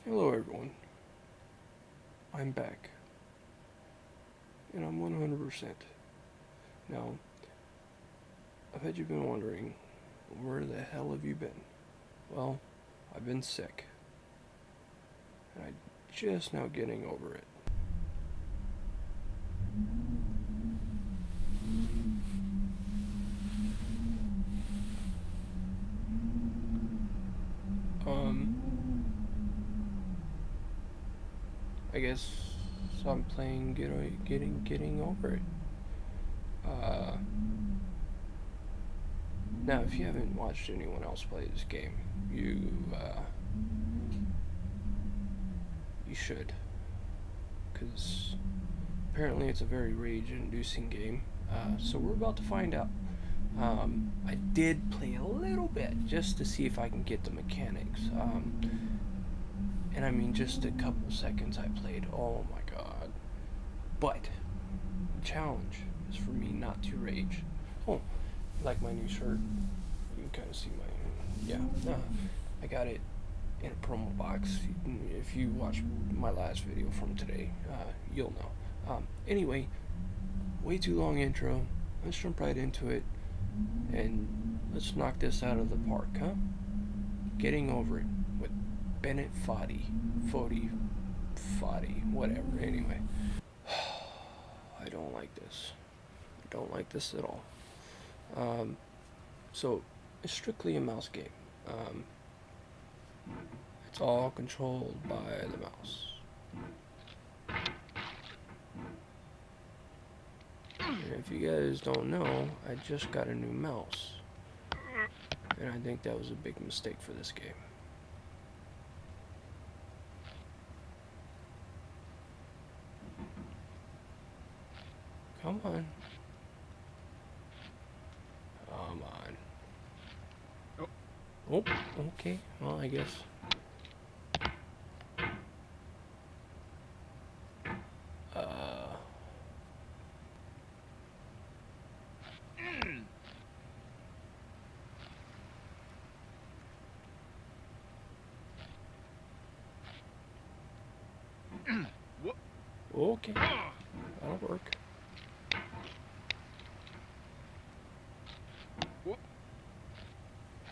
Hello everyone, I'm back, and I'm 100%. Now, I bet you've been wondering, where the hell have you been? Well, I've been sick, and I'm just now getting over it. I guess I'm playing getting over it. Uh, Now, if you haven't watched anyone else play this game, you should, because apparently it's a very rage-inducing game. So we're about to find out. I did play a little bit just to see if I can get the mechanics. And I mean, just a couple seconds I played. Oh my god. But the challenge is for me not to rage. Oh, like my new shirt. You can kind of see my, yeah. I got it in a PromoBox. If you watch my last video from today, you'll know. Anyway, way too long intro. Let's jump right into it, and let's knock this out of the park, huh? Getting over it with Bennett Foddy, whatever. Anyway, I don't like this. I don't like this at all. So it's strictly a mouse game. It's all controlled by the mouse. And if you guys don't know, I just got a new mouse, and I think that was a big mistake for this game. Come on. Come on. Oh, okay. Well, I guess. Okay. That'll work.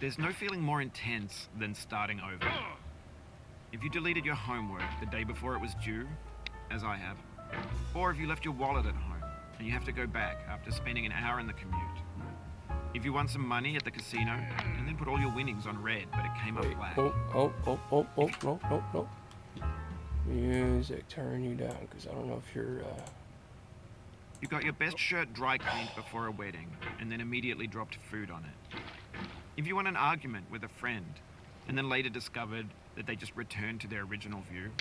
There's no feeling more intense than starting over. If you deleted your homework the day before it was due, as I have, or if you left your wallet at home and you have to go back after spending an hour in the commute. If you won some money at the casino and then put all your winnings on red, but it came up black. No. Music, turn you down, because I don't know if you're, You got your best shirt dry cleaned before a wedding and then immediately dropped food on it. If you won an argument with a friend and then later discovered that they just returned to their original view,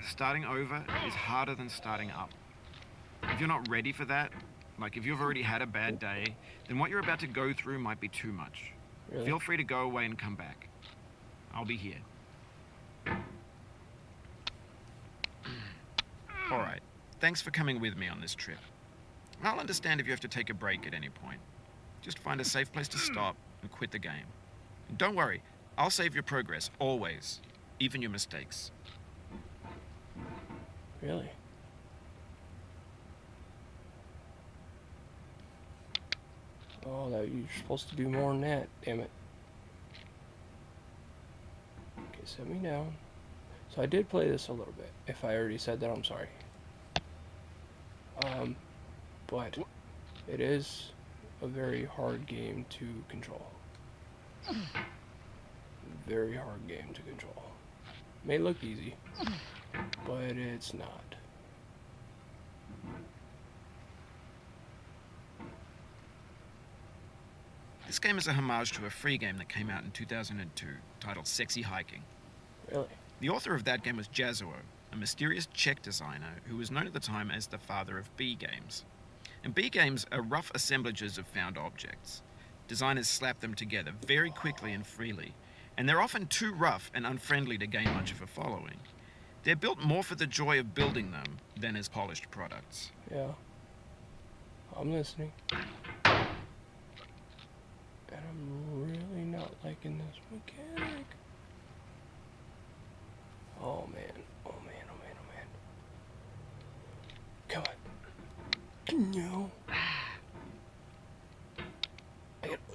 starting over is harder than starting up. If you're not ready for that, like if you've already had a bad day, then what you're about to go through might be too much. Really? Feel free to go away and come back. I'll be here. Alright, thanks for coming with me on this trip. I'll understand if you have to take a break at any point. Just find a safe place to stop and quit the game. And don't worry, I'll save your progress, always. Even your mistakes. Really? Oh, that you're supposed to do more than that, damn it. Okay, set me down. So I did play this a little bit. If I already said that, I'm sorry. But it is a very hard game to control. Very hard game to control. May look easy, but it's not. This game is a homage to a free game that came out in 2002, titled Sexy Hiking. Really? The author of that game was Jazuo, a mysterious Czech designer who was known at the time as the father of B games. And B games are rough assemblages of found objects. Designers slap them together very quickly and freely, and they're often too rough and unfriendly to gain much of a following. They're built more for the joy of building them than as polished products. Yeah. I'm listening. And I'm really not liking this mechanic. No.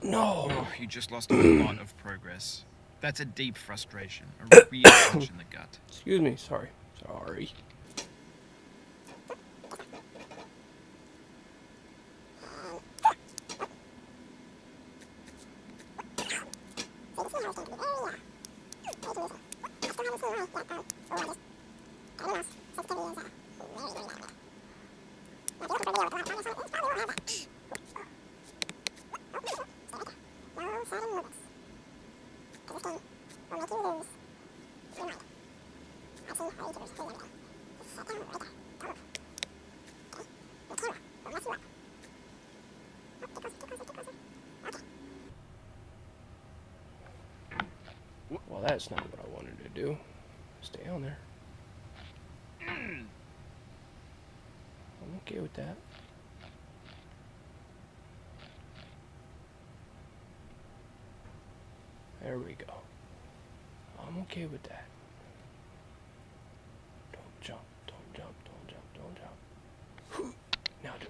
No. Oh, you just lost a lot of progress. That's a deep frustration, a real punch in the gut. Excuse me. Sorry. Sorry. Well, that's not what I wanted to do. Stay on there. I'm okay with that. There we go. I'm okay with that. Don't jump, don't jump, don't jump, don't jump. Now do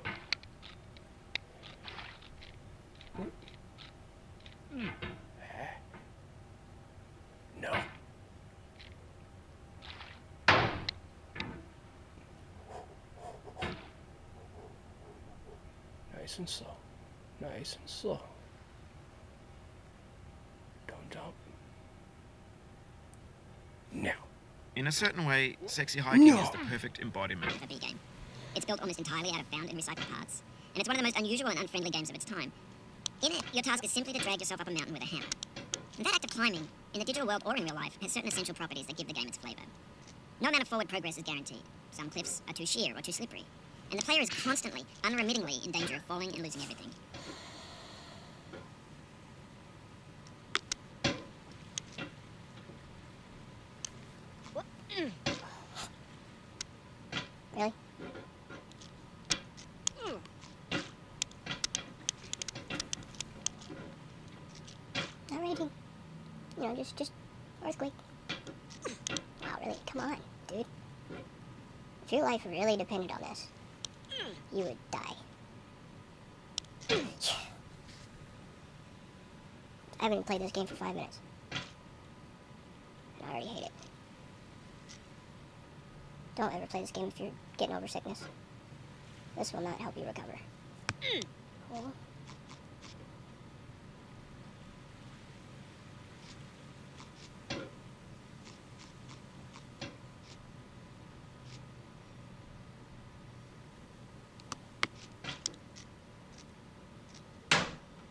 it. No. Nice and slow. Nice and slow. Don't jump. Now. In a certain way, sexy hiking No. is the perfect embodiment. A B game. It's built almost entirely out of found and recycled parts, and it's one of the most unusual and unfriendly games of its time. In it, your task is simply to drag yourself up a mountain with a hammer. And that act of climbing, in the digital world or in real life, has certain essential properties that give the game its flavour. No amount of forward progress is guaranteed. Some cliffs are too sheer or too slippery, and the player is constantly, unremittingly in danger of falling and losing everything. Really? Alrighty. You know, just earthquake. Wow, really? Come on, dude. If your life really depended on this, you would die. I haven't played this game for 5 minutes. And I already hate it. Don't ever play this game if you're getting over sickness. This will not help you recover. Oh.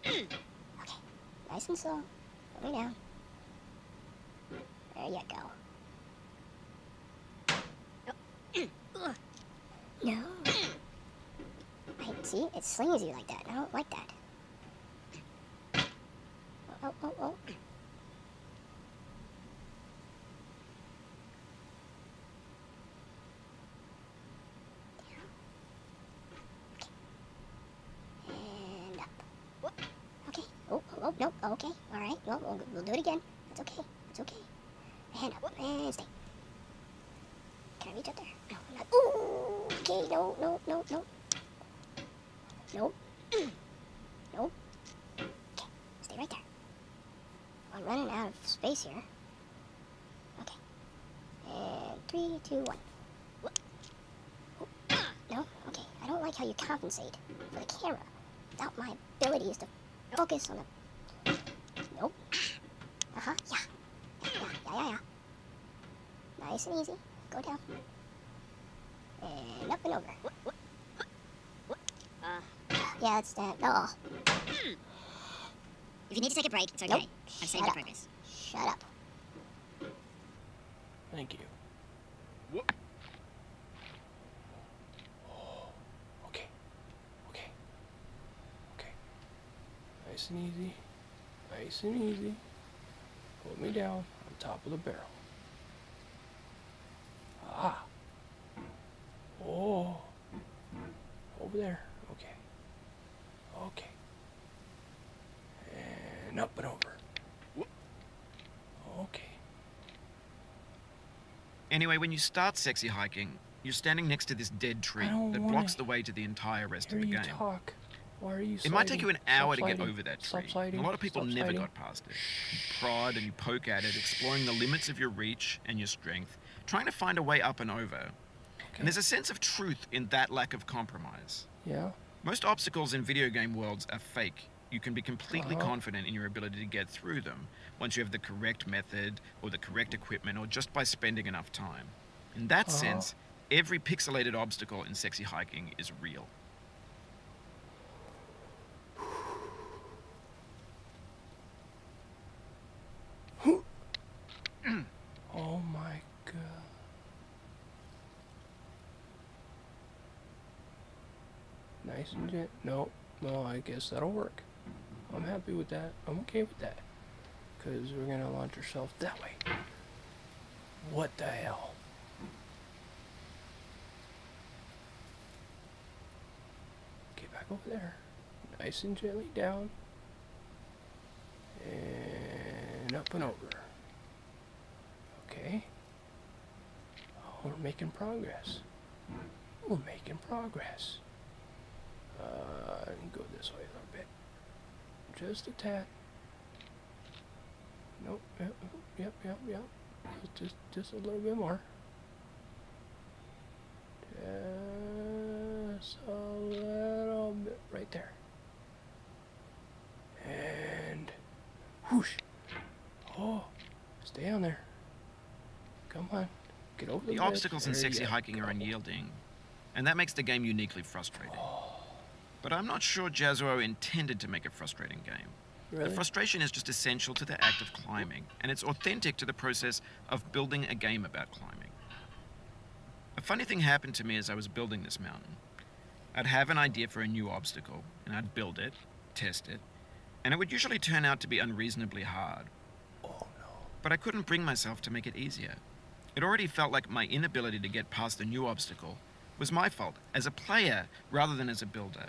Okay, nice and slow. Put me down. There you go. No. See, it slings you like that. I don't like that. Oh. And up. Okay. Oh, no. Okay. All right. Well, we'll do it again. That's okay. It's okay. And up. And stay. Can I reach up there? No, I'm not. Ooh. Okay. No. Nope. Nope. Okay, stay right there. I'm running out of space here. Okay. And 3, 2, 1. Oh. No? Okay. I don't like how you compensate for the camera without my abilities to focus on the... Nope. Uh-huh. Yeah. Nice and easy. Go down. And up and over. Yeah, it's that. Oh. If you need to take a break, it's okay. Nope. I've saved your progress. Shut up. Thank you. What? Okay. Nice and easy. Nice and easy. Put me down on top of the barrel. Ah. Oh. Over there. Okay. And up and over. Okay. Anyway, when you start sexy hiking, You're standing next to this dead tree don't that wanna blocks the way to the entire rest Hear of the you game. talk. Why are you It might take you an sliding? hour Stop to get sliding. over that Stop tree. sliding. And a lot of people Stop never sliding. got past it. You prod and you poke at it, exploring the limits of your reach and your strength, trying to find a way up and over. Okay. And there's a sense of truth in that lack of compromise. Yeah. Most obstacles in video game worlds are fake. You can be completely confident in your ability to get through them once you have the correct method or the correct equipment or just by spending enough time. In that sense, every pixelated obstacle in Sexy Hiking is real. Oh my god. Nice and gent. No, I guess that'll work. I'm happy with that. I'm okay with that. Because we're going to launch ourselves that way. What the hell? Get back over there. Nice and gently down. And up and over. Okay. Oh, we're making progress. We're making progress. Go this way a little bit. Just a tad. Nope. Yep. Just a little bit more. Just a little bit right there. And whoosh. Oh, stay on there. Come on. Get over the The ledge. obstacles in There Sexy you Hiking are go. unyielding, and that makes the game uniquely frustrating. But I'm not sure Jazuo intended to make a frustrating game. Really? The frustration is just essential to the act of climbing, and it's authentic to the process of building a game about climbing. A funny thing happened to me as I was building this mountain. I'd have an idea for a new obstacle, and I'd build it, test it, and it would usually turn out to be unreasonably hard. Oh no. But I couldn't bring myself to make it easier. It already felt like my inability to get past a new obstacle was my fault as a player rather than as a builder.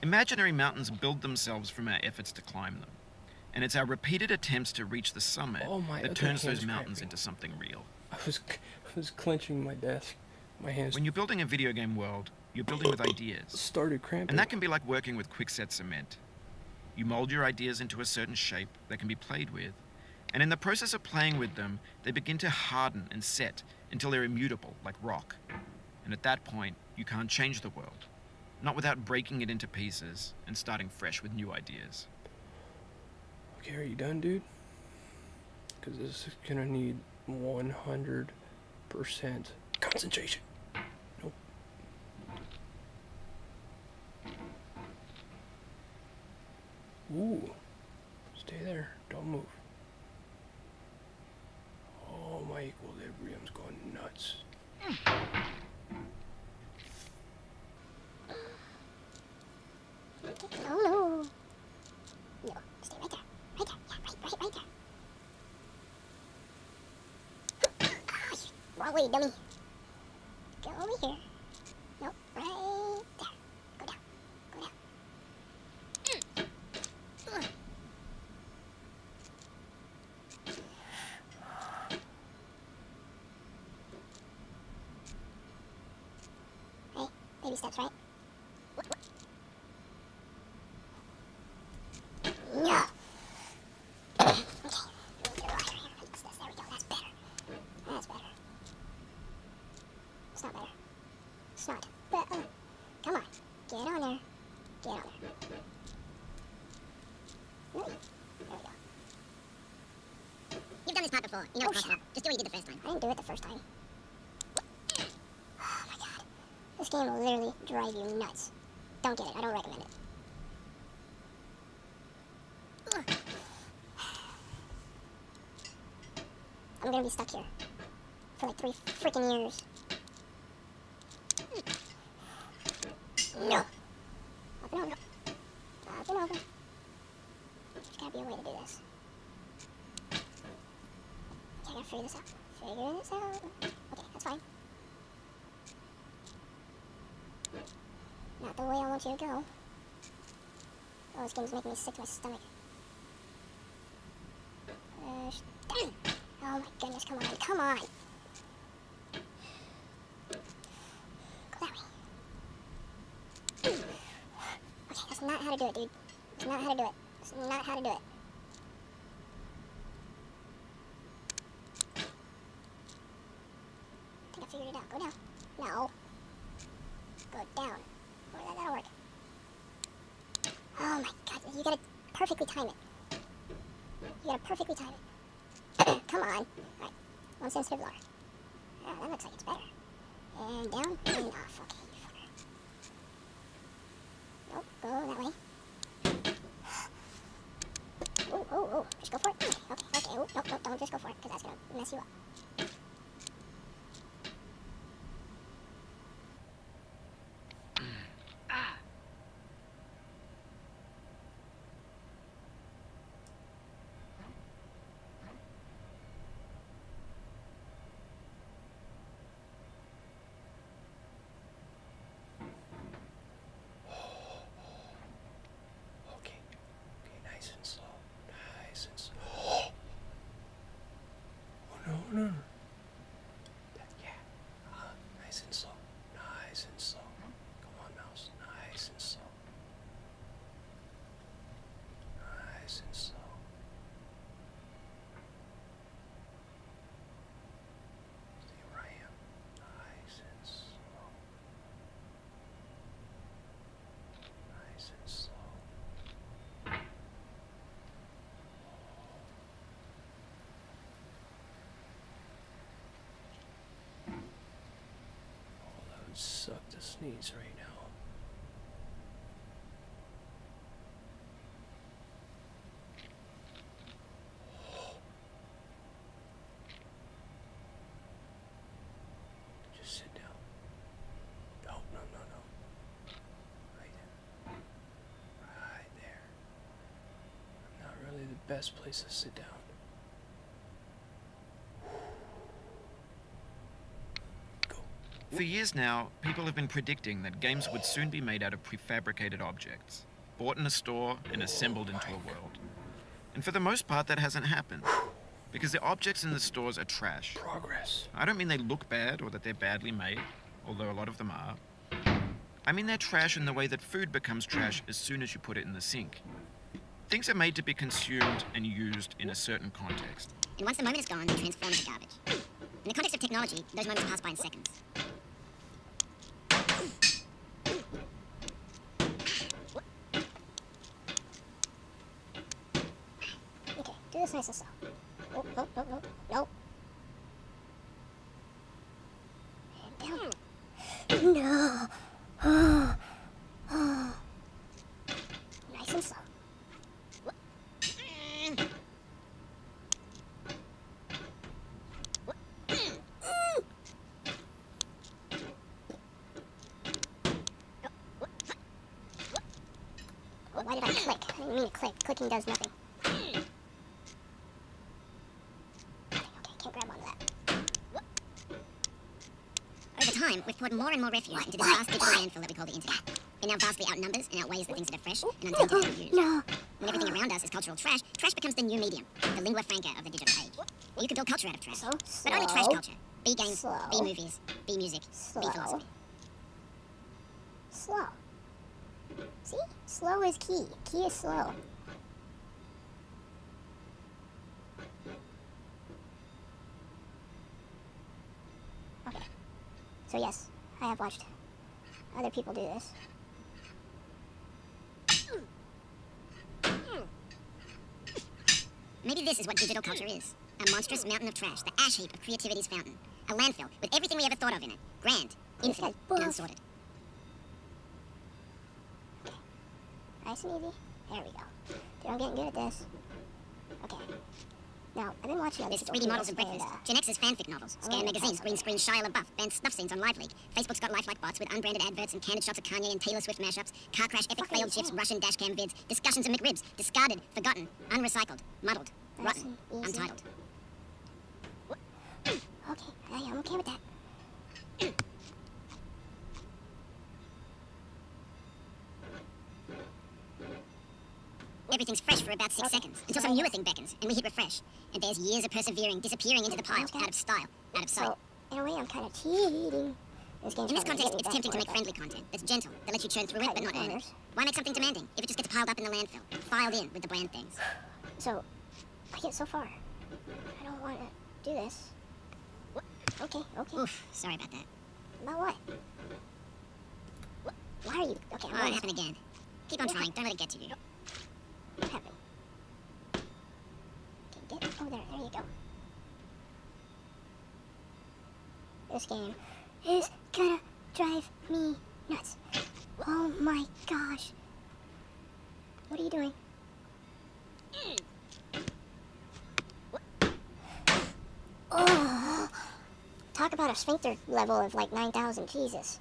Imaginary mountains build themselves from our efforts to climb them, and it's our repeated attempts to reach the summit my that turns other those hand's mountains cramping. into something real. I was clenching my desk. My hands When you're building a video game world, you're building with ideas, started cramping. and that can be like working with quickset cement. You mold your ideas into a certain shape that can be played with, and in the process of playing with them, they begin to harden and set until they're immutable, like rock. And at that point, you can't change the world. Not without breaking it into pieces and starting fresh with new ideas. Okay, are you done, dude? Because this is gonna need 100% concentration. Nope. Ooh. Stay there. Don't move. Oh, my equilibrium's going nuts. No. No, stay right there. Right there. Yeah, right there. Gosh, wrong way, dummy. Go over here. Nope, right there. Go down. Hey, baby steps, right? No. Okay. There we go. That's better. It's not better. It's not. But, come on. Get on there. Really? There we go. You've done this part before. You know what's possible. Just do what you did the first time. I didn't do it the first time. Oh my god. This game will literally drive you nuts. Don't get it. I don't recommend it. I'm gonna be stuck here for like 3 freaking years. No. Up and over. There's gotta be a way to do this. Okay, I gotta figure this out. Okay, that's fine. Not the way I want you to go. Oh, this game's making me sick to my stomach. Dang! Oh my goodness, come on. how to do it, dude. It's not how to do it. It's not how to do it. I think I figured it out. Go down. No. Go down. Oh, that'll work. Oh my god, you gotta perfectly time it. You gotta perfectly time it. Come on. Alright, one sensitive lower. Oh, that looks like it's better. And down, and off. Okay, you fucker. Nope, go that way. Oh, just go for it. Okay, oh, nope, don't just go for it, because that's gonna mess you up. Okay, nice and slow. Nice and slow. Oh, no. Yeah. Nice and slow. Nice and slow. Come on, mouse. Nice and slow. Nice and slow. Stay where I am. Nice and slow. Nice and slow. That would suck to sneeze right now. Just sit down. No. Right there. Right there. Not really the best place to sit down. Go. For years now, people have been predicting that games would soon be made out of prefabricated objects, bought in a store and assembled into a world. And for the most part, that hasn't happened, because the objects in the stores are trash. Progress. I don't mean they look bad or that they're badly made, although a lot of them are. I mean they're trash in the way that food becomes trash as soon as you put it in the sink. Things are made to be consumed and used in a certain context. And once the moment is gone, they transform into garbage. In the context of technology, those moments pass by in seconds. Okay, do this nice and slow. No. And down. No. Nice and slow. Why did I click? I didn't mean to click. Clicking does nothing. Okay, can't grab onto that. Over time, we've poured more and more refuse into this vast digital landfill that we call the internet. It now vastly outnumbers and outweighs the things that are fresh and untainted that we use. No. When everything around us is cultural trash, trash becomes the new medium, the lingua franca of the digital age. You could build culture out of trash, but only trash culture. B games, Slow. B movies, B music, Slow. B philosophy. Slow. See? Slow is key. Key is slow. Okay. So yes, I have watched other people do this. Maybe this is what digital culture is. A monstrous mountain of trash, the ash heap of creativity's fountain. A landfill with everything we ever thought of in it. Grand, infinite, and unsorted. Nice and easy. There we go. Dude, I'm getting good at this. Okay. Now, I've been watching other There's people 3D do models this, of breakfast, and, Gen X's fanfic novels, I'm Scan gonna magazines, try green something. screen Shia LaBeouf, banned snuff scenes on Live League. Facebook's got lifelike bots with unbranded adverts and candid shots of Kanye and Taylor Swift mashups, car crash, epic Fuck are you failed ships, saying? Russian dashcam vids, discussions of McRibs, discarded, forgotten, unrecycled, muddled, Nice rotten, and easy. untitled. Okay, I'm okay with that. Everything's fresh for about 6 Okay, seconds, until so some I newer guess- thing beckons, and we hit refresh. And there's years of persevering, disappearing into the pile, Okay. out of style, out of sight. So, in a way, I'm kind of cheating. This game's In this probably context, really it's bad tempting to for make it, friendly content that's gentle, that lets you churn through it but not earn it. owners. Why make something demanding if it just gets piled up in the landfill, filed in with the bland things? So, I get so far. I don't want to do this. Okay. Oof, sorry about that. About what? Why are you... Okay, Oh, it happened again. Keep on trying, don't let it get to you. What happened? Okay, get... Oh, there you go. This game is gonna drive me nuts. Oh my gosh. What are you doing? Oh, talk about a sphincter level of like 9,000. Jesus.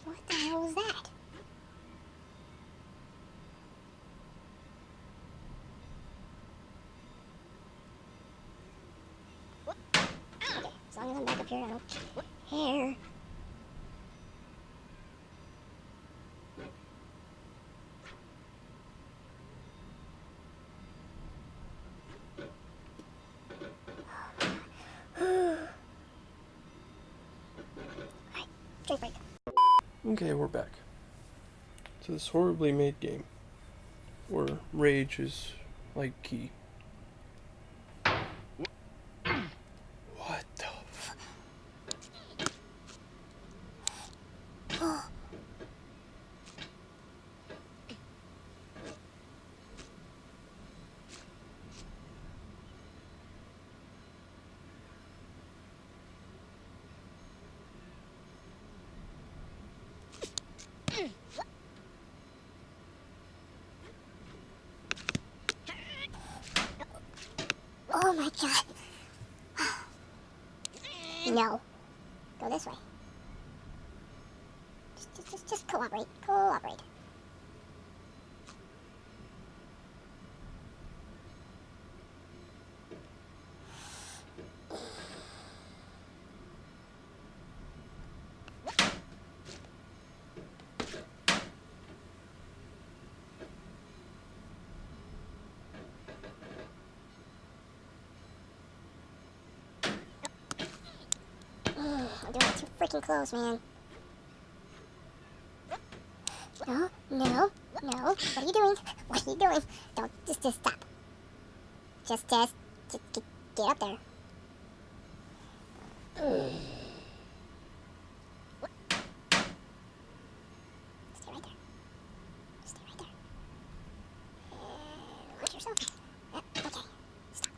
What the hell was that? Okay, as long as I'm back up here, I don't care. Alright, drink break. Okay, we're back. So this horribly made game, where rage is like key. What the f- Oh my god. No. Go this way. Just cooperate. Cooperate. I'm doing it too freaking close, man. No. What are you doing? What are you doing? Don't, just stop. Just get up there. Stay right there. Stay right there. And watch yourself. Okay. Stop.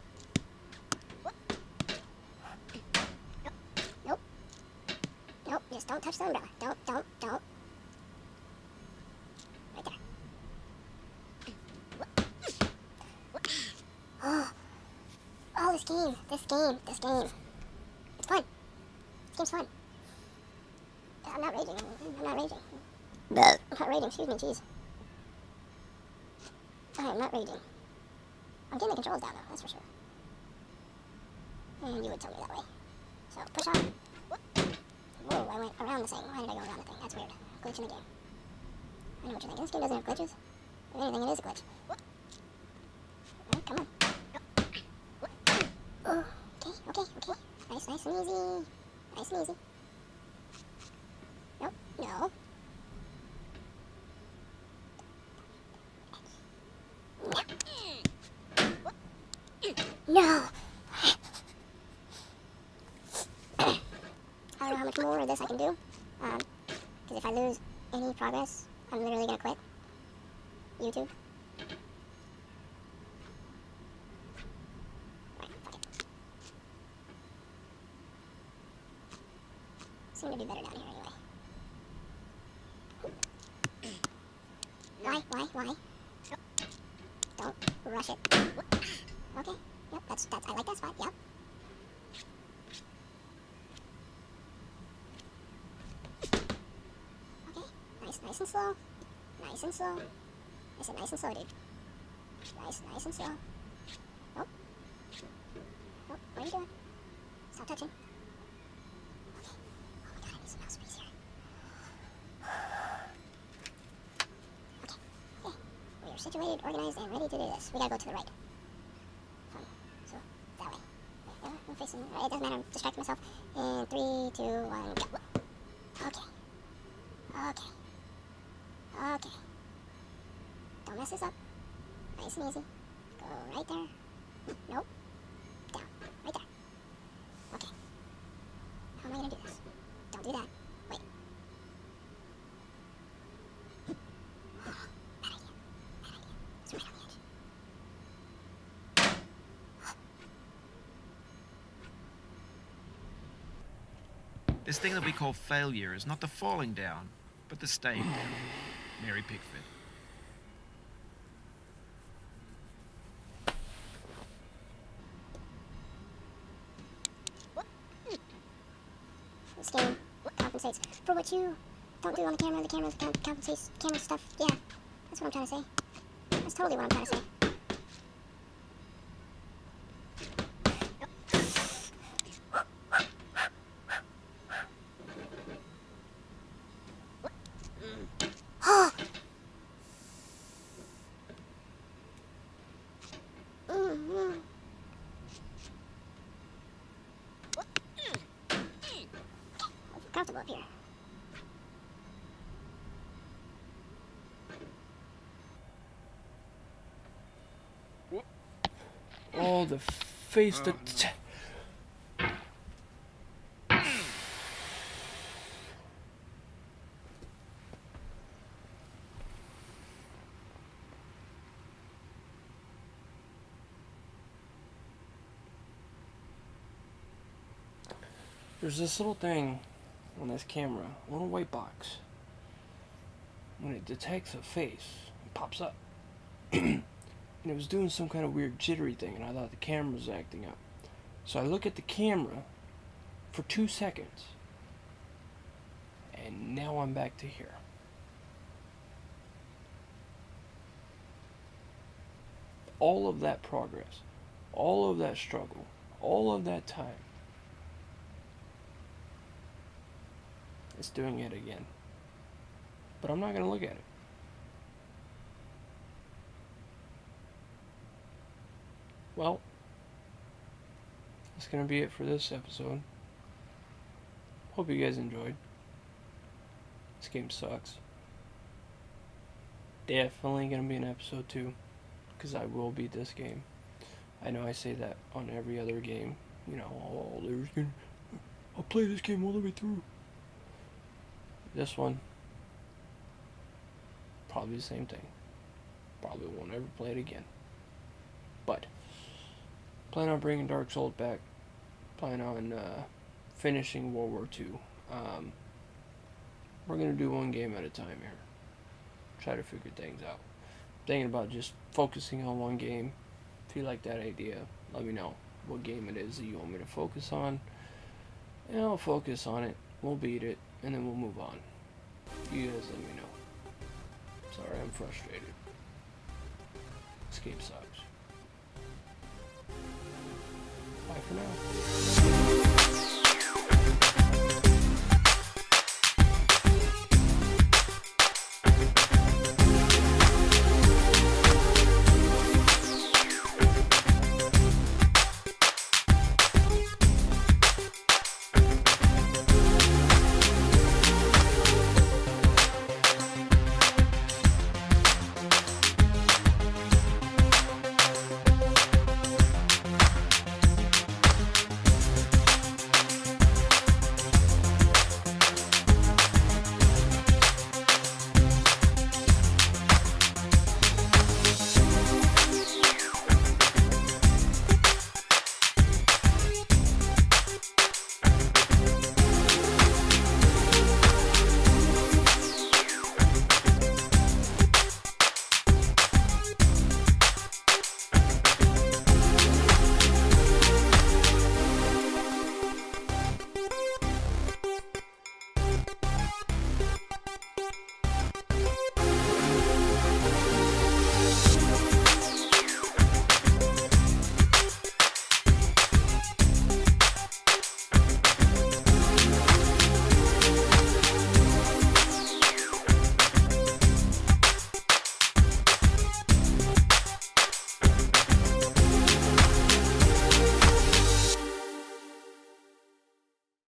Nope. Just don't touch the umbrella. Don't. Right there. Oh, this game. It's fun. This game's fun. I'm not raging. I'm not raging, excuse me, jeez. I am not raging. I'm getting the controls down though, that's for sure. And you would tell me that way. So, push on. Whoa, I went around the thing. Why did I go around the thing? That's weird. Glitch in the game. I know what you're thinking. This game doesn't have glitches. If anything, it is a glitch. Come on. Oh, okay. Nice and easy. Nice and easy. Nope, no. No! I don't know how much more of this I can do. Because if I lose any progress, I'm literally gonna quit YouTube. Right, fuck it. Seem to be better down here anyway. Why? Don't rush it. Okay, yep, that's, I like that spot, yep. Okay, nice and slow. Nice and slow. I said nice and slow, dude. Nice and slow. Nope. What are you doing? Stop touching. Okay. Oh my god, I need some mouse space here. Okay. We are situated, organized, and ready to do this. We gotta go to the right. Fun. So, that way. Right there. I'm facing. It doesn't matter. I'm distracting myself. In 3, 2, 1, go. Okay. Okay. Okay. Don't mess this up. Nice and easy. Go right there. Nope. Down. Right there. Okay. How am I gonna do this? Don't do that. Wait. Bad idea. Bad idea. It's right on the edge. This thing that we call failure is not the falling down, but the staying down. Mary Pickford. This game compensates for what you don't do on the camera. The camera compensates camera stuff. Yeah, that's what I'm trying to say. That's totally what I'm trying to say. Comfortable up here. Oh, the face that. There's this little thing on this camera, a little white box. When it detects a face, it pops up. And it was doing some kind of weird jittery thing, and I thought the camera was acting up. So I look at the camera for 2 seconds, and now I'm back to here. All of that progress, all of that struggle, all of that time, it's doing it again. But I'm not going to look at it. Well, that's going to be it for this episode. Hope you guys enjoyed. This game sucks. Definitely going to be an episode 2, because I will beat this game. I know I say that on every other game. You know, I'll play this game all the way through. This one, probably the same thing. Probably won't ever play it again. But plan on bringing Dark Souls back. Plan on finishing World War II. We're gonna do one game at a time here. Try to figure things out. Thinking about just focusing on one game. If you like that idea, let me know what game it is that you want me to focus on, and I'll focus on it. We'll beat it, and then we'll move on. You guys let me know. Sorry, I'm frustrated. This game sucks. Bye for now.